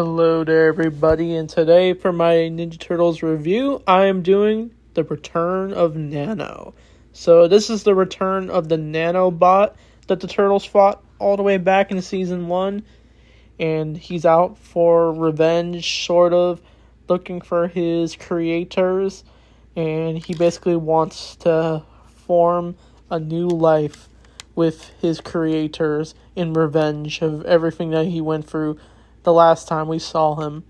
Hello there everybody, and today for my Ninja Turtles review, I am doing the return of Nano. So this is the return of the Nano bot that the Turtles fought all the way back in Season 1, and he's out for revenge, sort of, looking for his creators, and he basically wants to form a new life with his creators in revenge of everything that he went through the last time we saw him.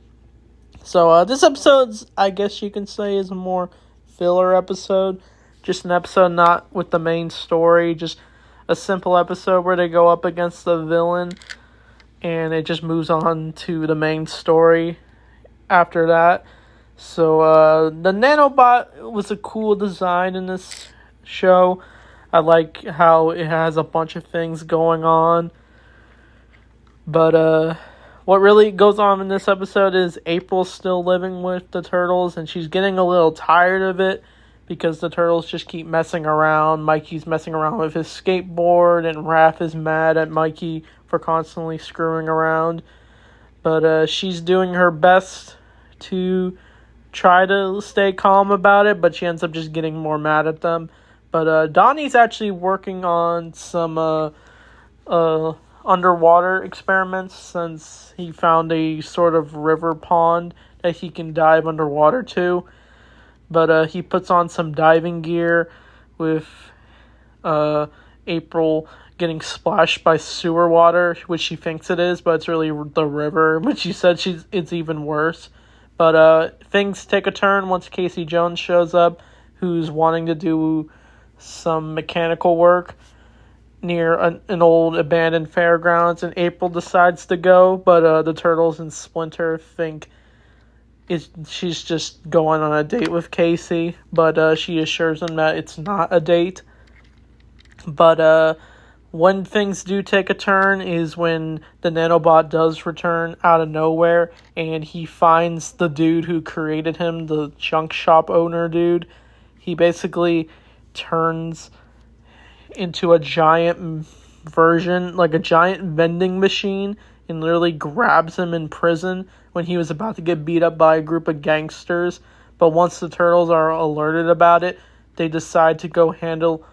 So this episode's, I guess you can say, is a more filler episode. Just an episode not with the main story, just a simple episode where they go up against the villain and it just moves on to the main story after that. So the Nanobot was a cool design in this show. I like how it has a bunch of things going on. But what really goes on in this episode is April's still living with the Turtles, and she's getting a little tired of it because the Turtles just keep messing around. Mikey's messing around with his skateboard, and Raph is mad at Mikey for constantly screwing around. But she's doing her best to try to stay calm about it, but she ends up just getting more mad at them. But Donnie's actually working on some underwater experiments, since he found a sort of river pond that he can dive underwater to. But he puts on some diving gear with April getting splashed by sewer water, which she thinks it is, but it's really the river, which she said it's even worse. But things take a turn once Casey Jones shows up, who's wanting to do some mechanical work near an old abandoned fairgrounds, and April decides to go, but the Turtles and Splinter think she's just going on a date with Casey, but she assures them that it's not a date. But when things do take a turn is when the Nanobot does return out of nowhere, and he finds the dude who created him, the junk shop owner dude. He basically turns into a giant version, like a giant vending machine, and literally grabs him in prison when he was about to get beat up by a group of gangsters. But once the Turtles are alerted about it, they decide to go handle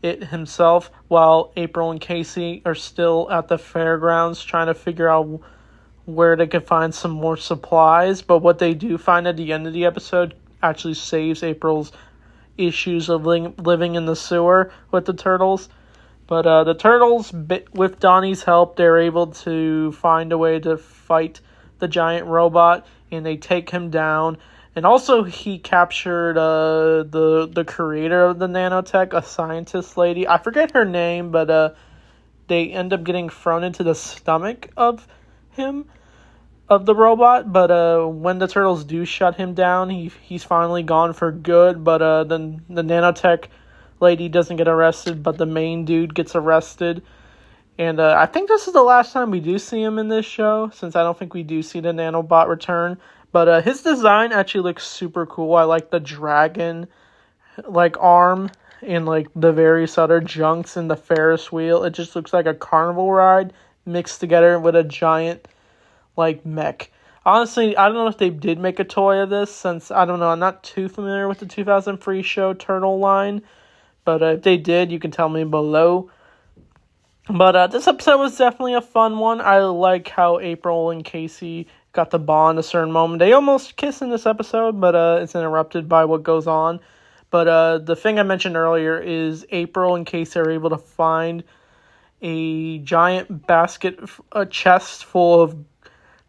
it himself, while April and Casey are still at the fairgrounds trying to figure out where they can find some more supplies. But what they do find at the end of the episode actually saves April's issues of living in the sewer with the Turtles. But the Turtles, with Donnie's help, they're able to find a way to fight the giant robot, and they take him down. And also, he captured the creator of the nanotech, a scientist lady. I forget her name, but they end up getting thrown into the stomach of the robot. But when the Turtles do shut him down, he's finally gone for good. But then the nanotech lady doesn't get arrested, but the main dude gets arrested. And I think this is the last time we do see him in this show, since I don't think we do see the Nanobot return. But his design actually looks super cool. I like the dragon arm and the various other junks and the Ferris wheel. It just looks like a carnival ride mixed together with a giant mech. Honestly, I don't know if they did make a toy of this, since I don't know, I'm not too familiar with the 2003 show Turtle line. But if they did, you can tell me below. But this episode was definitely a fun one. I like how April and Casey got the bond a certain moment. They almost kiss in this episode, but it's interrupted by what goes on. But the thing I mentioned earlier is April and Casey are able to find a giant a chest full of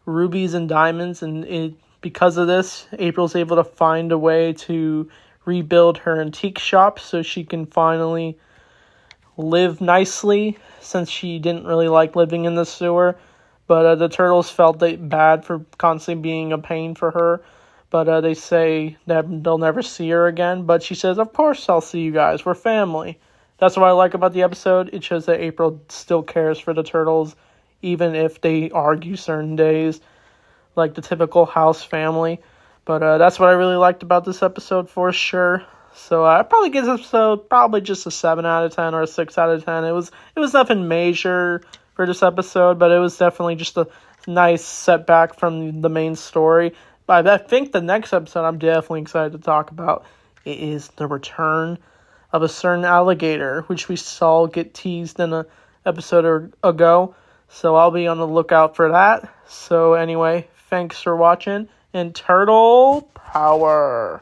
rubies and diamonds, and because of this, April's able to find a way to rebuild her antique shop so she can finally live nicely, since she didn't really like living in the sewer. But the Turtles felt bad for constantly being a pain for her. But they say that they'll never see her again. But she says, of course I'll see you guys. We're family. That's what I like about the episode. It shows that April still cares for the Turtles, even if they argue certain days, like the typical house family. But that's what I really liked about this episode for sure. So I probably give this episode probably just a 7 out of 10 or a 6 out of 10. It was nothing major for this episode, but it was definitely just a nice setback from the main story. But I think the next episode I'm definitely excited to talk about is the return of a certain alligator, which we saw get teased in an episode ago. So I'll be on the lookout for that. So anyway, thanks for watching, and turtle power.